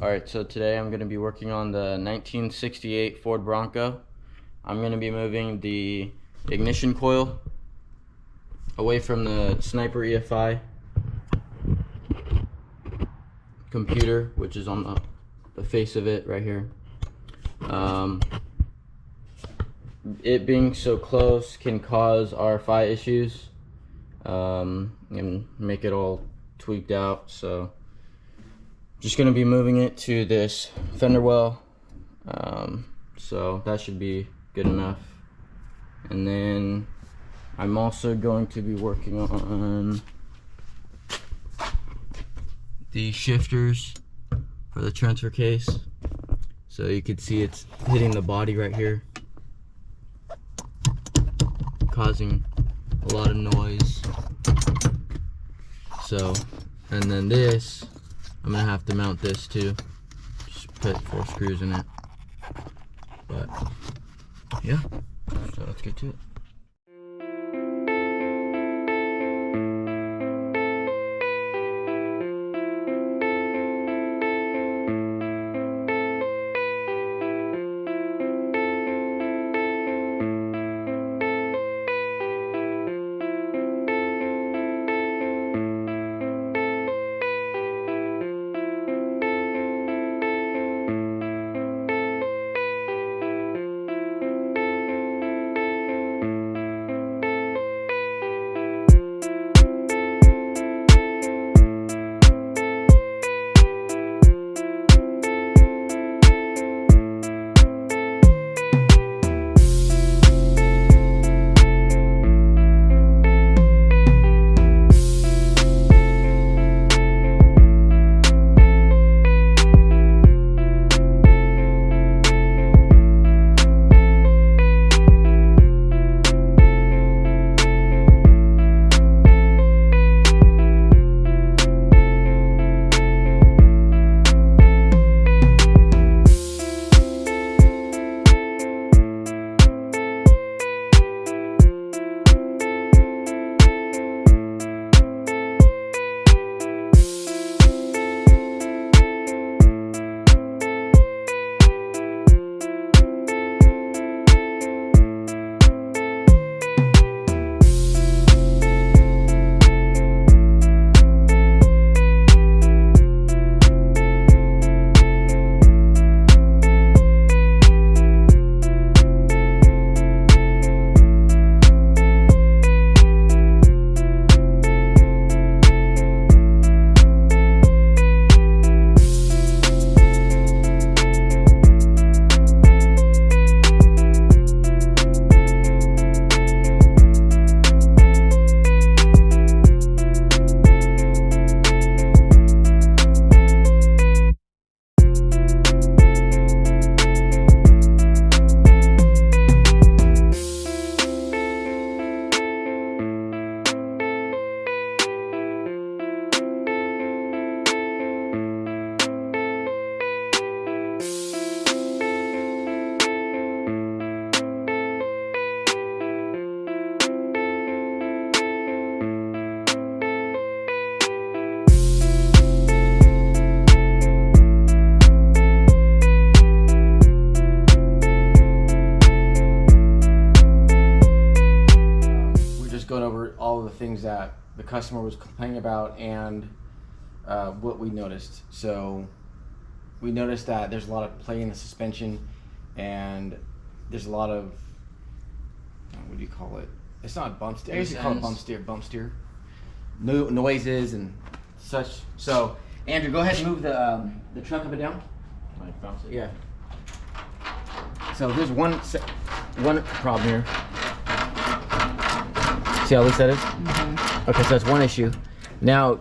Alright, so today I'm going to be working on the 1968 Ford Bronco. I'm going to be moving the ignition coil away from the Sniper EFI computer, which is on the face of it right here. It being so close can cause RFI issues and make it all tweaked out, so just going to be moving it to this fender well, so that should be good enough. And then I'm also going to be working on the shifters for the transfer case, so you can see it's hitting the body right here, causing a lot of noise. So, and then this, I'm gonna have to mount this too. Just put 4 screws in it. But yeah, so let's get to it. Things that the customer was complaining about and what we noticed. So we noticed that there's a lot of play in the suspension, and there's a lot of what do you call it? It's not bump steer. I used to call it bump steer. No noises and such. So, Andrew, go ahead and move the truck up and down. Like bounce it. Yeah. So there's one problem here. See how loose that is? Mm-hmm. Okay, so that's one issue. Now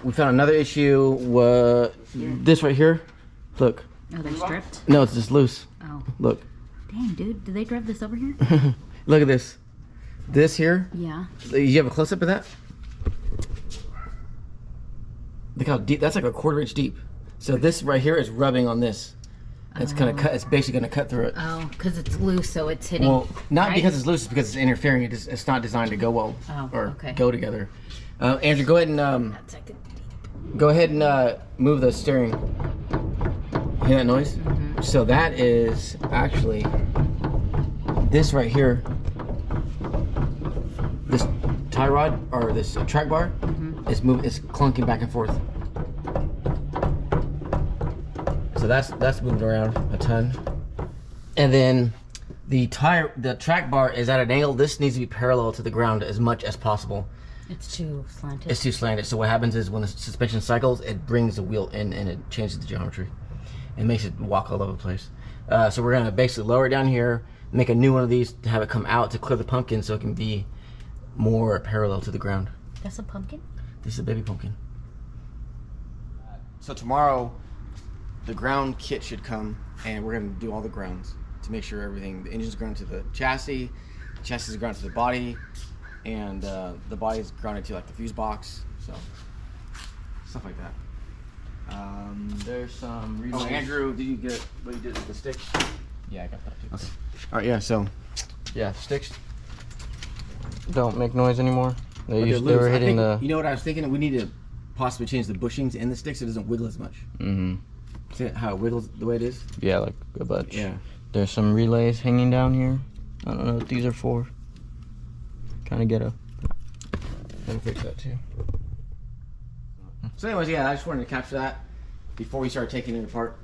we found another issue. This right here. Look. Oh, they're stripped? No, it's just loose. Oh. Look. Dang, dude. Did they drive this over here? Look at this. This here. Yeah. You have a close up of that? Look how deep. That's like a 1/4 inch deep. So this right here is rubbing on this. It's gonna cut. It's basically gonna cut through it. Oh, because it's loose, so it's hitting. Well, not right? because it's loose, it's because it's interfering. It's not designed to go well go together. Andrew, go ahead and move the steering. Hear that noise? Mm-hmm. So that is actually this right here. This tie rod or this track bar is clunking back and forth. So that's moving around a ton. And then the track bar is at an angle. This needs to be parallel to the ground as much as possible. It's too slanted. It's too slanted. So what happens is when the suspension cycles, it brings the wheel in and it changes the geometry. It makes it walk all over the place. So we're gonna basically lower it down here, make a new one of these to have it come out to clear the pumpkin so it can be more parallel to the ground. That's a pumpkin? This is a baby pumpkin. So tomorrow, the ground kit should come, and we're gonna do all the grounds to make sure everything, the engine's grounded to the chassis is grounded to the body, and the body is grounded to like the fuse box, so stuff like that. There's some relays. Oh, Andrew, did you get what you did with the sticks? Yeah, I got that too. Okay. All right, yeah. So yeah, sticks don't make noise anymore. They loose. were hitting the. You know what I was thinking? We need to possibly change the bushings in the sticks so it doesn't wiggle as much. Mm-hmm. See how it wiggles the way it is? Yeah, like a bunch. Yeah. There's some relays hanging down here. I don't know what these are for. Kind of ghetto. Gotta fix that too. So anyways, yeah, I just wanted to capture that before we start taking it apart.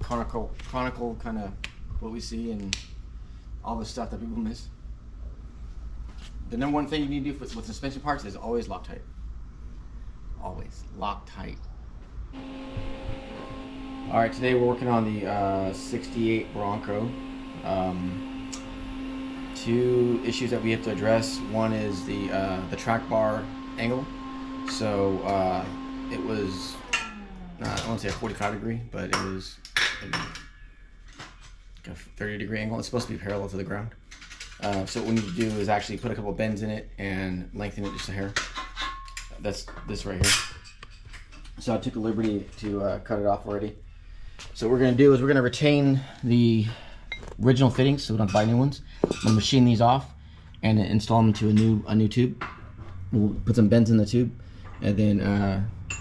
Chronicle kind of what we see and all the stuff that people miss. The number one thing you need to do with suspension parts is always lock tight. Always lock tight. All right, today we're working on the 68 Bronco. Two issues that we have to address. One is the track bar angle. So it was, I won't say a 45 degree, but it was like a 30 degree angle. It's supposed to be parallel to the ground. So what we need to do is actually put a couple bends in it and lengthen it just a hair. That's this right here. So I took the liberty to cut it off already. So what we're gonna do is we're gonna retain the original fittings, so we don't buy new ones. I'm gonna machine these off and install them into a new tube. We'll put some bends in the tube, and then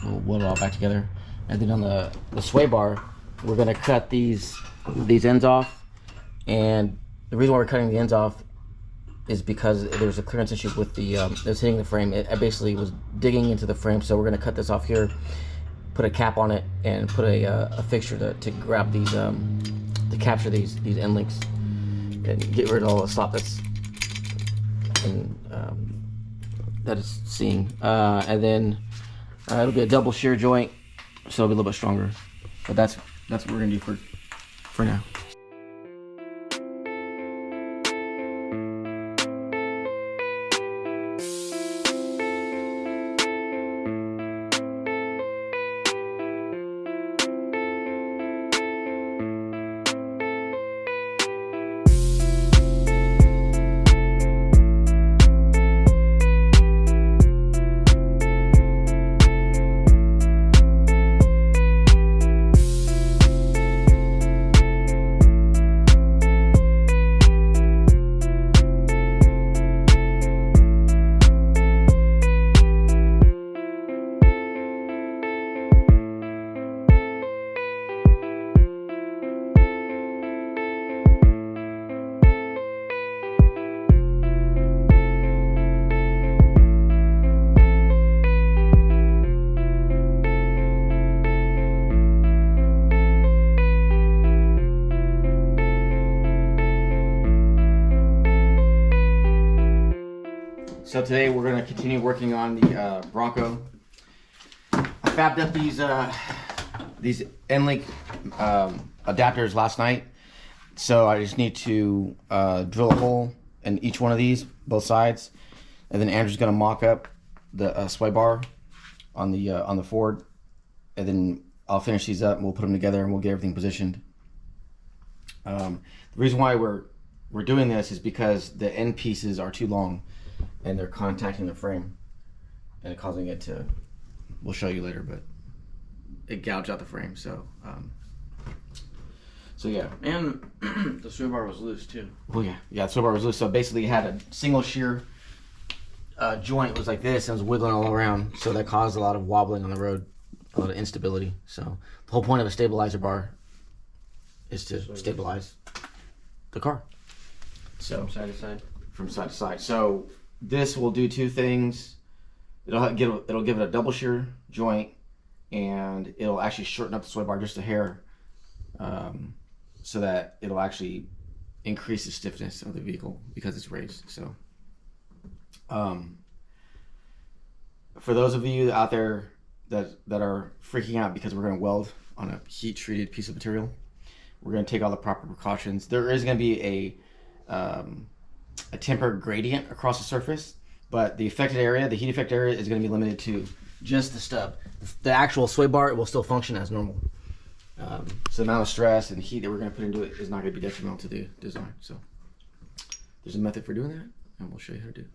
we'll weld it all back together. And then on the sway bar, we're gonna cut these ends off. And the reason why we're cutting the ends off is because there was a clearance issue with the it was hitting the frame. It basically was digging into the frame, so we're gonna cut this off here, put a cap on it, and put a fixture to grab these to capture these end links and get rid of all the slop that's that is seeing. And then it'll be a double shear joint, so it'll be a little bit stronger. But that's what we're gonna do for now. So today we're going to continue working on the Bronco. I fabbed up these end-link adapters last night. So I just need to drill a hole in each one of these, both sides. And then Andrew's going to mock up the sway bar on the Ford. And then I'll finish these up and we'll put them together and we'll get everything positioned. The reason why we're doing this is because the end pieces are too long and they're contacting the frame and causing it to, we'll show you later, but it gouged out the frame. So yeah. And the sway bar was loose too. Well, yeah, the sway bar was loose. So basically it had a single shear joint was like this and it was wiggling all around. So that caused a lot of wobbling on the road, a lot of instability. So the whole point of a stabilizer bar is to stabilize the car. So From side to side. From side to side. So this will do two things. It'll give it a double shear joint, and it'll actually shorten up the sway bar just a hair, so that it'll actually increase the stiffness of the vehicle because it's raised. So, for those of you out there that are freaking out because we're going to weld on a heat treated piece of material, we're going to take all the proper precautions. There is going to be a tempered gradient across the surface, but the affected area, the heat effect area, is going to be limited to just the stub. The actual sway bar, it will still function as normal. So the amount of stress and heat that we're going to put into it is not going to be detrimental to the design. So there's a method for doing that, and we'll show you how to do it.